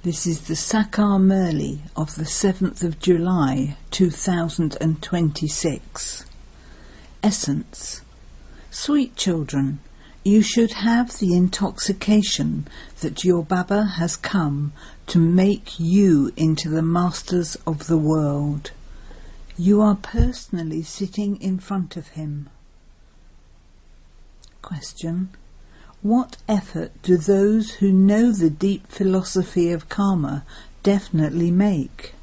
This is the Sakar Murli of the 7th of July 2026. Essence. Sweet children, you should have the intoxication that your Baba has come to make you into the masters of the world. You are personally sitting in front of him. Question. What effort do those who know the deep philosophy of karma definitely make?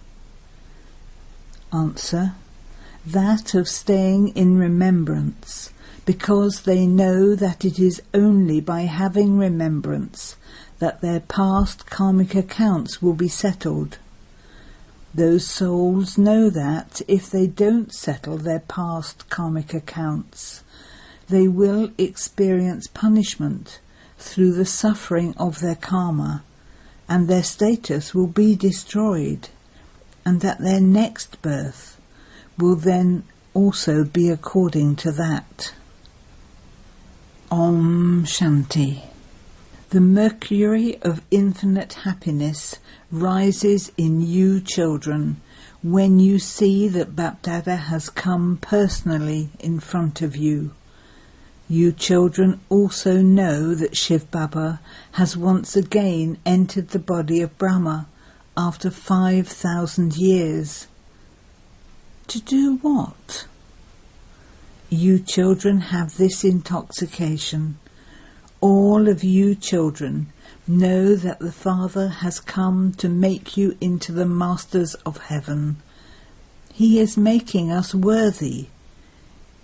Answer. That of staying in remembrance, because they know that it is only by having remembrance that their past karmic accounts will be settled. Those souls know that if they don't settle their past karmic accounts, they will experience punishment through the suffering of their karma, and their status will be destroyed, and that their next birth will then also be according to that. Om Shanti. The mercury of infinite happiness rises in you children when you see that Bapdada has come personally in front of you. You children also know that Shiv Baba has once again entered the body of Brahma after 5,000 years. To do what? You children have this intoxication. All of you children know that the Father has come to make you into the masters of heaven. He is making us worthy.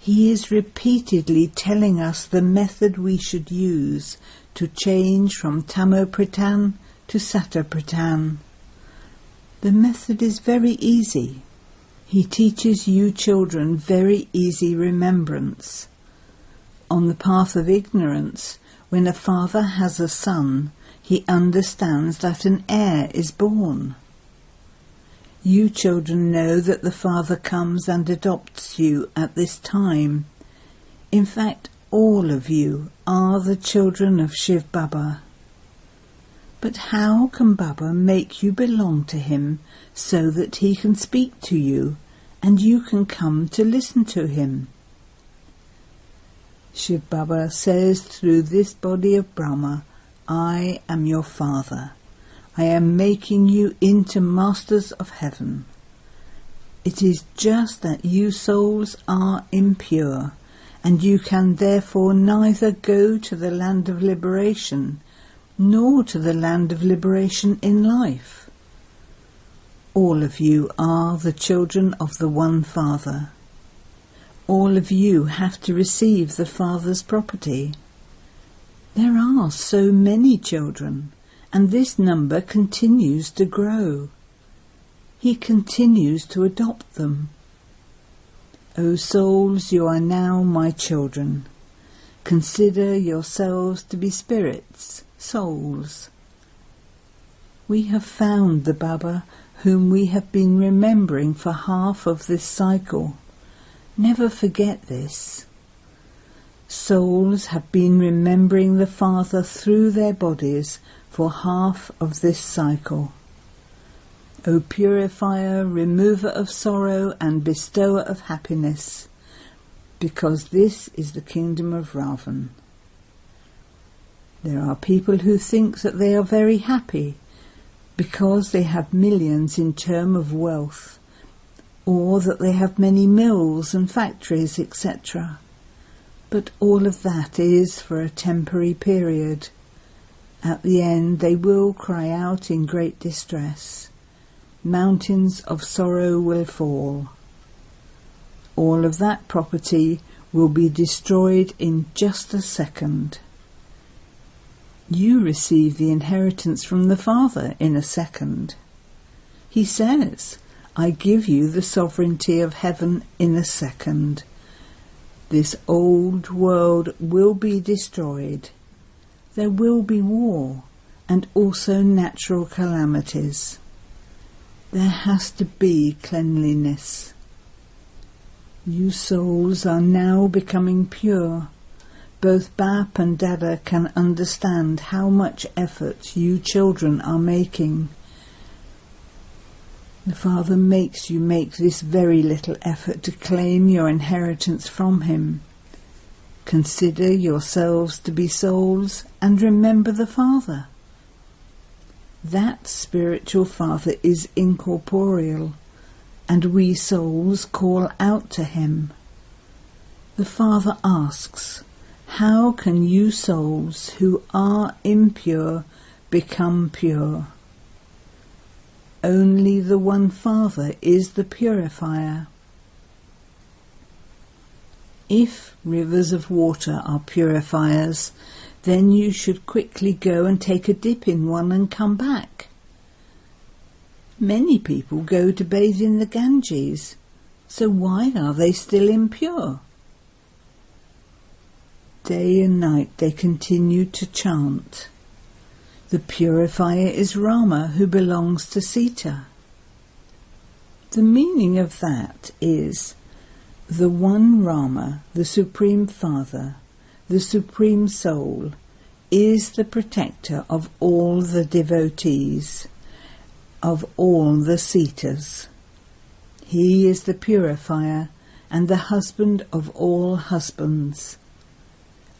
He is repeatedly telling us the method we should use to change from Tamopradan to Satopradan. The method is very easy. He teaches you children very easy remembrance. On the path of ignorance, when a father has a son, he understands that an heir is born. You children know that the Father comes and adopts you at this time. In fact, all of you are the children of Shiv Baba. But how can Baba make you belong to him so that he can speak to you and you can come to listen to him? Shiv Baba says through this body of Brahma, I am your Father. I am making you into masters of heaven. It is just that you souls are impure, and you can therefore neither go to the land of liberation, nor to the land of liberation in life. All of you are the children of the one Father. All of you have to receive the Father's property. There are so many children, and this number continues to grow. He continues to adopt them. O souls, you are now my children. Consider yourselves to be spirits, souls. We have found the Baba whom we have been remembering for half of this cycle. Never forget this. Souls have been remembering the Father through their bodies for half of this cycle. O purifier, remover of sorrow and bestower of happiness, because this is the kingdom of Ravan. There are people who think that they are very happy because they have millions in terms of wealth, or that they have many mills and factories, etc. But all of that is for a temporary period. At the end they will cry out in great distress. Mountains of sorrow will fall. All of that property will be destroyed in just a second. You receive the inheritance from the Father in a second. He says, I give you the sovereignty of heaven in a second. This old world will be destroyed. There will be war and also natural calamities. There has to be cleanliness. You souls are now becoming pure. Both Bap and Dada can understand how much effort you children are making, The Father makes you make this very little effort to claim your inheritance from him. Consider yourselves to be souls and remember the Father. That spiritual Father is incorporeal, and we souls call out to him. The Father asks, how can you souls who are impure become pure? Only the one Father is the purifier. If rivers of water are purifiers, then you should quickly go and take a dip in one and come back. Many people go to bathe in the Ganges, so why are they still impure? Day and night they continue to chant. The purifier is Rama, who belongs to Sita. The meaning of that is, the one Rama, the Supreme Father, the Supreme Soul, is the protector of all the devotees, of all the Sitas. He is the purifier and the husband of all husbands.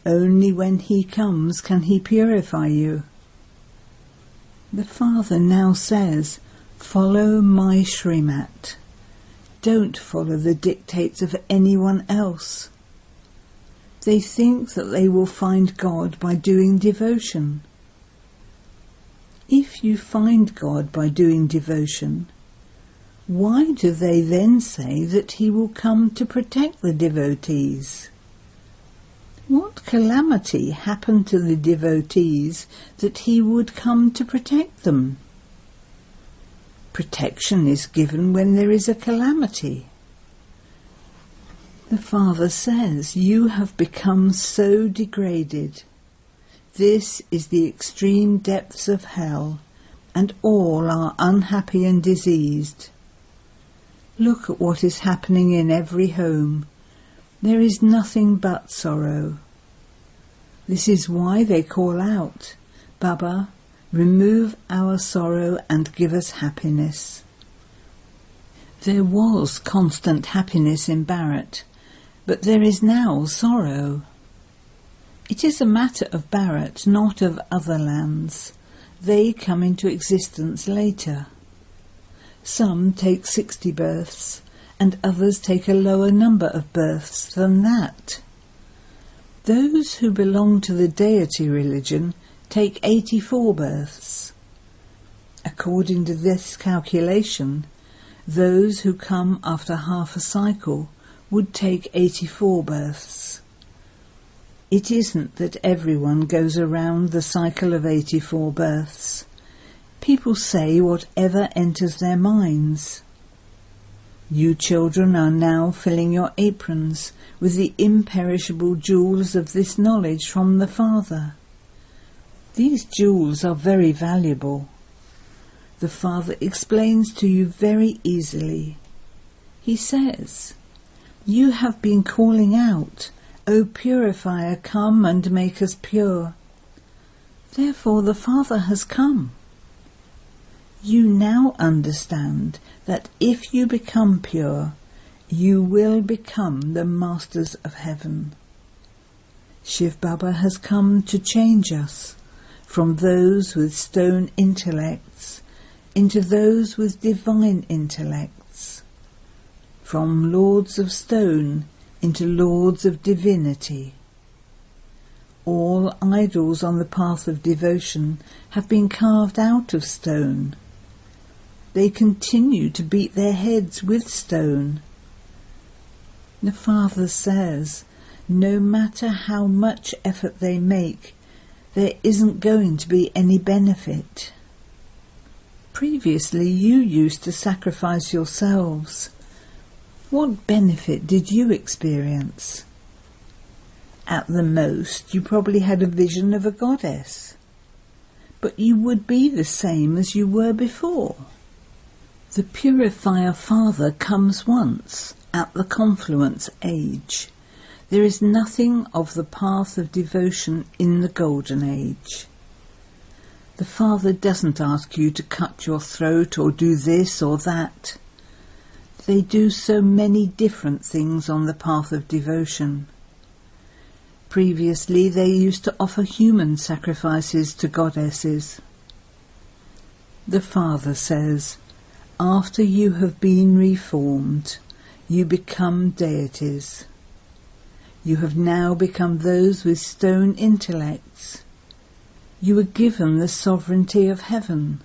Only when he comes can he purify you. The Father now says, follow my Srimat. Don't follow the dictates of anyone else. They think that they will find God by doing devotion. If you find God by doing devotion, why do they then say that he will come to protect the devotees? What calamity happened to the devotees that he would come to protect them? Protection is given when there is a calamity. The Father says, you have become so degraded. This is the extreme depths of hell, and all are unhappy and diseased. Look at what is happening in every home. There is nothing but sorrow. This is why they call out, Baba, remove our sorrow and give us happiness. There was constant happiness in Bharat, but there is now sorrow. It is a matter of Bharat, not of other lands. They come into existence later. Some take 60 births, and others take a lower number of births than that. Those who belong to the deity religion take 84 births. According to this calculation, those who come after half a cycle would take 84 births. It isn't that everyone goes around the cycle of 84 births. People say whatever enters their minds. You children are now filling your aprons with the imperishable jewels of this knowledge from the Father. These jewels are very valuable. The Father explains to you very easily. He says, you have been calling out, O purifier, come and make us pure. Therefore the Father has come. You now understand that if you become pure, you will become the masters of heaven. Shiv Baba has come to change us from those with stone intellects into those with divine intellects, from lords of stone into lords of divinity. All idols on the path of devotion have been carved out of stone. They continue to beat their heads with stone. The Father says, no matter how much effort they make, there isn't going to be any benefit. Previously you used to sacrifice yourselves. What benefit did you experience? At the most, you probably had a vision of a goddess. But you would be the same as you were before. The purifier Father comes once, at the confluence age. There is nothing of the path of devotion in the golden age. The Father doesn't ask you to cut your throat or do this or that. They do so many different things on the path of devotion. Previously they used to offer human sacrifices to goddesses. The Father says, after you have been reformed, you become deities. You have now become those with stone intellects. You were given the sovereignty of heaven.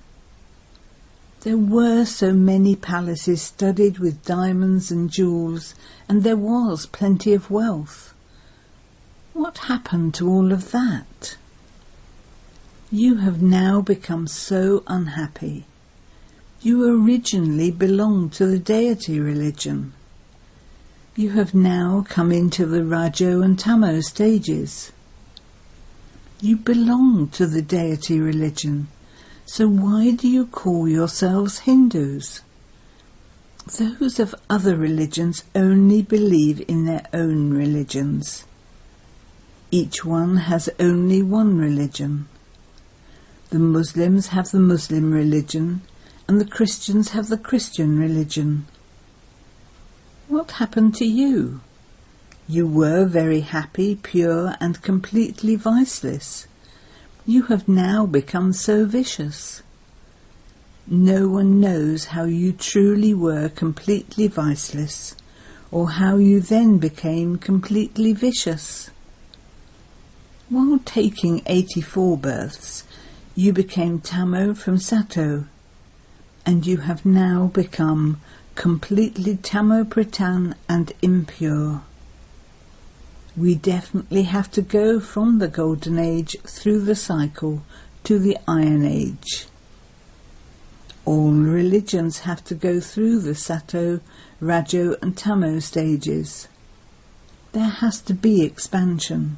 There were so many palaces studded with diamonds and jewels, and there was plenty of wealth. What happened to all of that? You have now become so unhappy. You originally belonged to the deity religion. You have now come into the Rajo and Tamo stages. You belong to the deity religion, so why do you call yourselves Hindus? Those of other religions only believe in their own religions. Each one has only one religion. The Muslims have the Muslim religion, and the Christians have the Christian religion. What happened to you? You were very happy, pure, and completely viceless. You have now become so vicious. No one knows how you truly were completely viceless, or how you then became completely vicious. While taking 84 births, you became Tamo from Sato, and you have now become completely Tamo-Pradhan and impure. We definitely have to go from the Golden Age through the cycle to the Iron Age. All religions have to go through the Sato, Rajo and Tamo stages. There has to be expansion.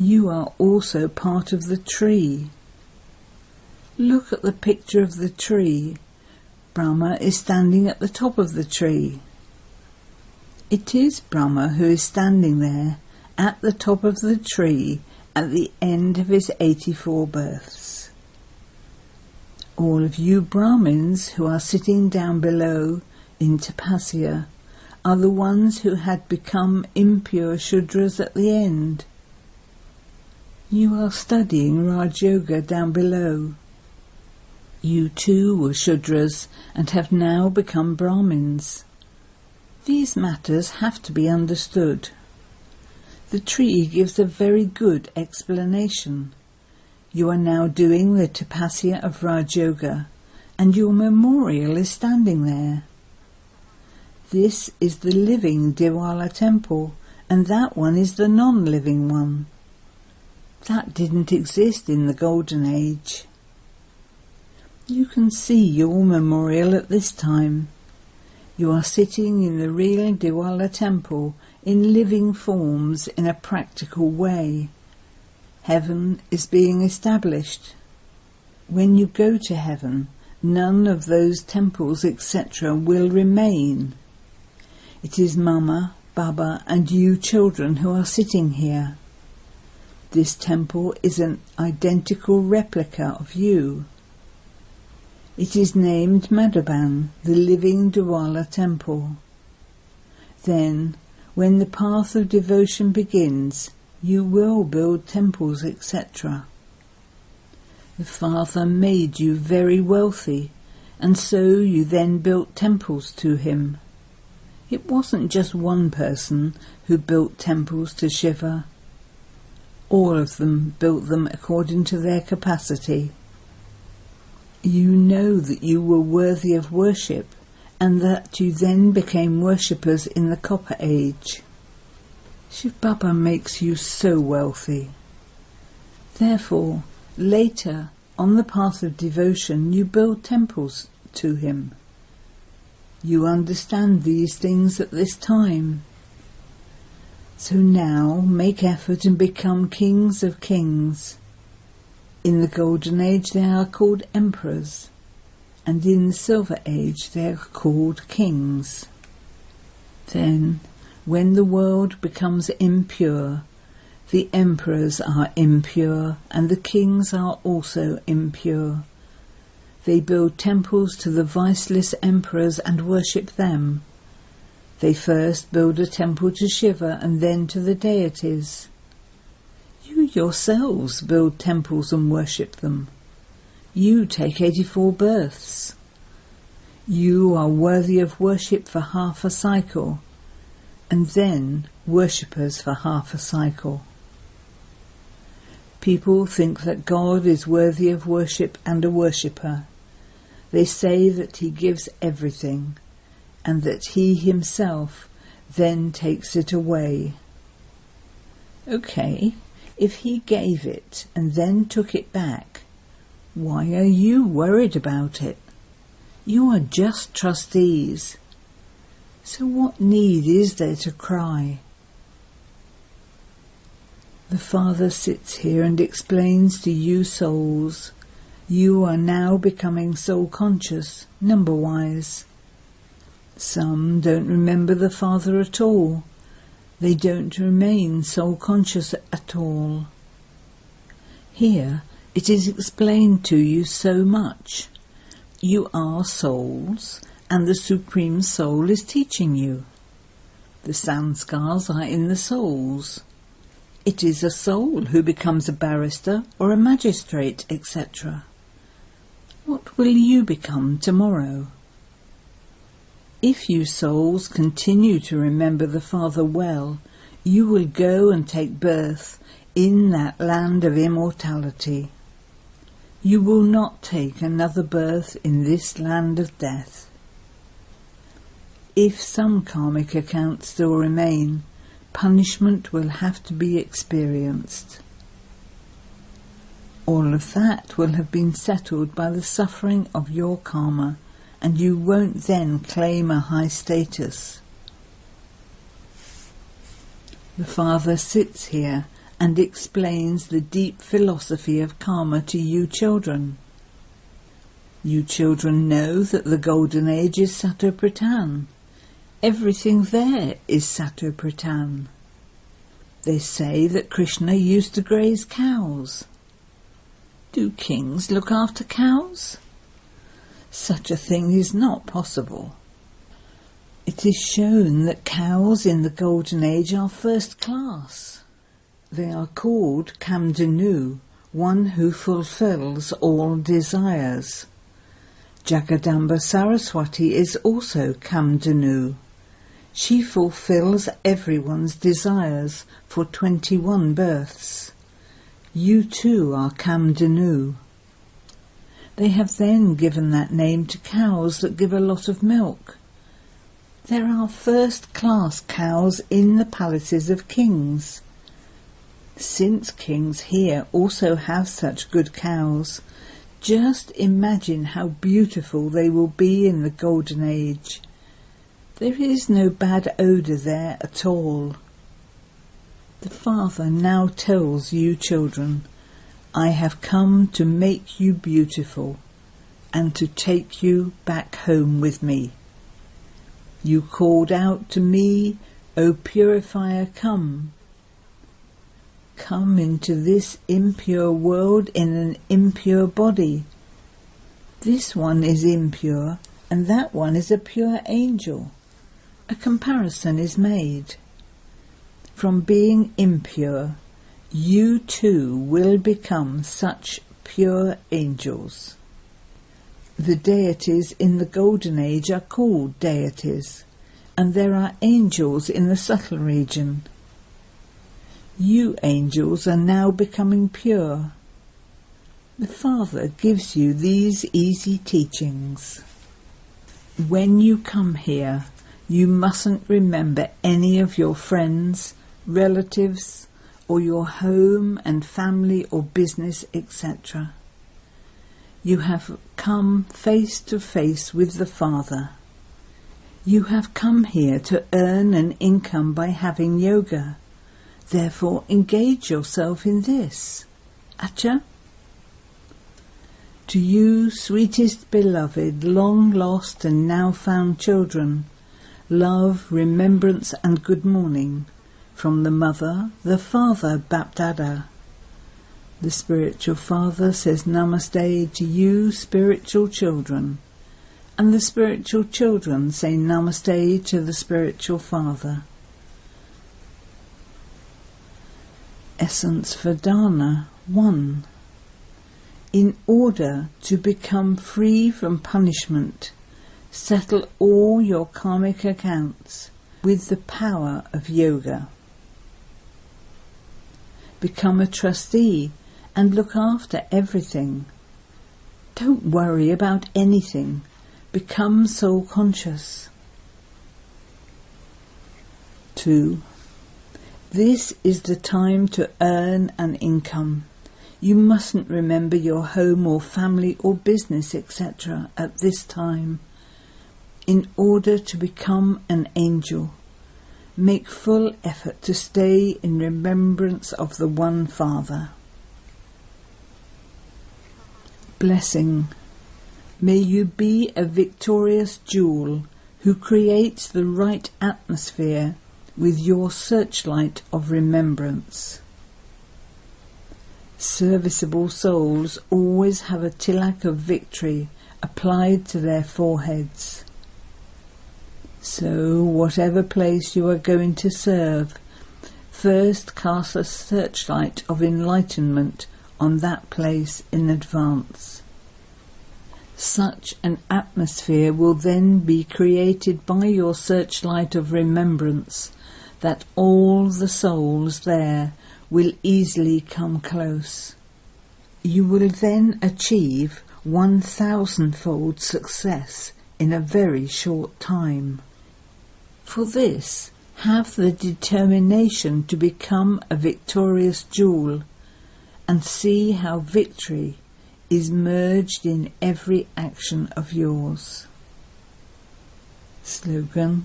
You are also part of the tree. Look at the picture of the tree. Brahma is standing at the top of the tree. It is Brahma who is standing there at the top of the tree at the end of his 84 births. All of you Brahmins who are sitting down below in Tapasya are the ones who had become impure Shudras at the end. You are studying Raj Yoga down below. You too were Shudras and have now become Brahmins. These matters have to be understood. The tree gives a very good explanation. You are now doing the Tapasya of Raj Yoga, and your memorial is standing there. This is the living Diwala temple, and that one is the non-living one. That didn't exist in the Golden Age. You can see your memorial at this time. You are sitting in the real Diwala temple in living forms in a practical way. Heaven is being established. When you go to heaven, none of those temples, etc. will remain. It is Mama, Baba and you children who are sitting here. This temple is an identical replica of you. It is named Madhaban, the living Diwala temple. Then, when the path of devotion begins, you will build temples, etc. The Father made you very wealthy, and so you then built temples to him. It wasn't just one person who built temples to Shiva. All of them built them according to their capacity. You know that you were worthy of worship, and that you then became worshippers in the Copper Age. Shiv Baba makes you so wealthy. Therefore, later, on the path of devotion, you build temples to him. You understand these things at this time. So now make effort and become kings of kings. In the Golden Age they are called emperors, and in the Silver Age they are called kings. Then, when the world becomes impure, The emperors are impure, and the kings are also impure. They build temples to the viceless emperors and worship them. They first build a temple to Shiva and then to the deities. You yourselves build temples and worship them. You take 84 births. You are worthy of worship for half a cycle, and then worshippers for half a cycle. People think that God is worthy of worship and a worshipper. They say that he gives everything, and that he himself then takes it away. Okay, if he gave it and then took it back, why are you worried about it? You are just trustees. So what need is there to cry? The Father sits here and explains to you souls, you are now becoming soul conscious, number-wise. Some don't remember the Father at all. They don't remain soul conscious at all. Here it is explained to you so much. You are souls, and the Supreme Soul is teaching you. The sanskars are in the souls. It is a soul who becomes a barrister or a magistrate, etc. What will you become tomorrow? If you souls continue to remember the Father well, you will go and take birth in that land of immortality. You will not take another birth in this land of death. If some karmic accounts still remain, punishment will have to be experienced. All of that will have been settled by the suffering of your karma, and you won't then claim a high status. The Father sits here and explains the deep philosophy of karma to you children. You children know that the Golden Age is Sato-Pradhan. Everything there is Sato-Pradhan. They say that Krishna used to graze cows. Do kings look after cows? Such a thing is not possible. It is shown that cows in the Golden Age are first class. They are called Kamdanu, one who fulfills all desires. Jagadamba Saraswati is also Kamdanu. She fulfills everyone's desires for 21 births. You too are Kamdanu. They have then given that name to cows that give a lot of milk. There are first-class cows in the palaces of kings. Since kings here also have such good cows, just imagine how beautiful they will be in the Golden Age. There is no bad odour there at all. The Father now tells you children, I have come to make you beautiful and to take you back home with me. You called out to me, O purifier, come. Come into this impure world in an impure body. This one is impure and that one is a pure angel. A comparison is made. From being impure, you too will become such pure angels. The deities in the Golden Age are called deities, and there are angels in the subtle region. You angels are now becoming pure. The Father gives you these easy teachings. When you come here, you mustn't remember any of your friends, relatives, or your home and family or business, etc. You have come face to face with the Father. You have come here to earn an income by having yoga. Therefore engage yourself in this. Acha? To you, sweetest beloved, long lost and now found children, love, remembrance and good morning from the mother, the father, Bapdada. The spiritual father says Namaste to you spiritual children, and the spiritual children say Namaste to the spiritual father. Essence Vedana 1. In order to become free from punishment, settle all your karmic accounts with the power of yoga. Become a trustee and look after everything. Don't worry about anything. Become soul conscious. 2. This is the time to earn an income. You mustn't remember your home or family or business, etc. at this time. In order to become an angel, make full effort to stay in remembrance of the One Father. Blessing. May you be a victorious jewel who creates the right atmosphere with your searchlight of remembrance. Serviceable souls always have a tilak of victory applied to their foreheads. So, whatever place you are going to serve, first cast a searchlight of enlightenment on that place in advance. Such an atmosphere will then be created by your searchlight of remembrance that all the souls there will easily come close. You will then achieve 1,000-fold success in a very short time. For this, have the determination to become a victorious jewel and see how victory is merged in every action of yours. Slogan.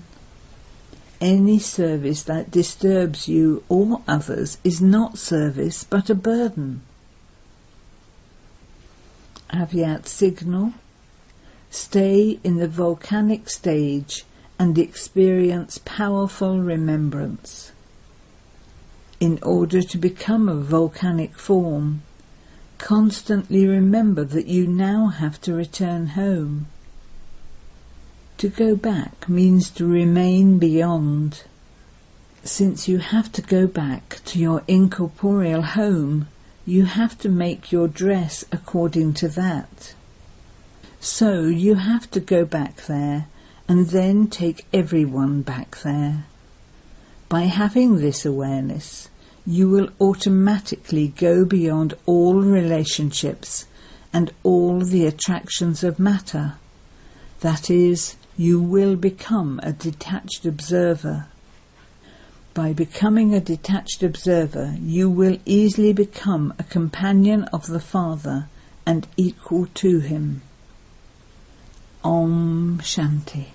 Any service that disturbs you or others is not service but a burden. Avyat signal. Stay in the volcanic stage and experience powerful remembrance. In order to become a volcanic form, constantly remember that you now have to return home. To go back means to remain beyond. Since you have to go back to your incorporeal home, you have to make your dress according to that. So you have to go back there and then take everyone back there. By having this awareness, you will automatically go beyond all relationships and all the attractions of matter. That is, you will become a detached observer. By becoming a detached observer, you will easily become a companion of the Father and equal to him. Om Shanti.